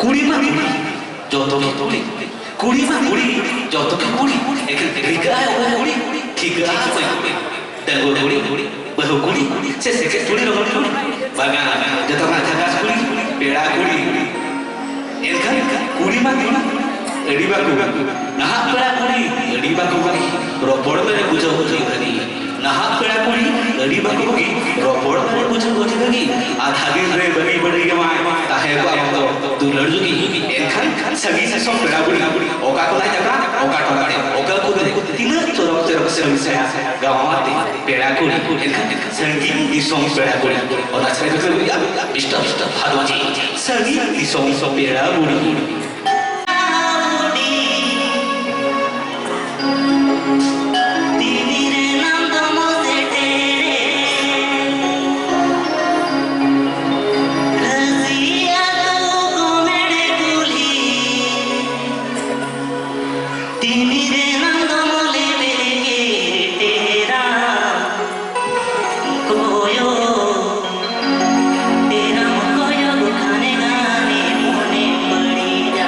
कुड़ी मा कुड़ी जो तो की कुड़ी कुड़ी मा कुड़ी जो तो की कुड़ी एक ठिका है वो कुड़ी ठिका है वो कुड़ी तंगो कुड़ी बहु कुड़ी से कुड़ी रो कुड़ी बागा जो तो ना जगह कुड़ी पेड़ा कुड़ी इनका कुड़ी मा कुड़ी एडी बाकू नहा पेड़ा कुड़ी एडी बाकू की रोपड़ में बुझो बुझो लगी नहा पेड़ा कुड़ी एडी बाकू की रोपड़ में बुझो बुझो लगी आधा दिन रे बनी बड़ी के माय ताहे को अब तो तू लड़ जुगी इनका सगी से सो पेड़ा कुड़ी ओका को लाई जगह ओका तो लड़े ओका को दे तीन चोरो चोरो से से गांव आते पेड़ा कुड़ी इनका संगी ई सॉन्ग पेड़ा कुड़ी और अच्छा तो इष्ट भादवाजी संगी ई सॉन्ग पेड़ा कुड़ी तेरा मुकोयो खाने गाने मोने पड़ी जा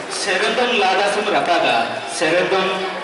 Serendam lada sum rataga, serendam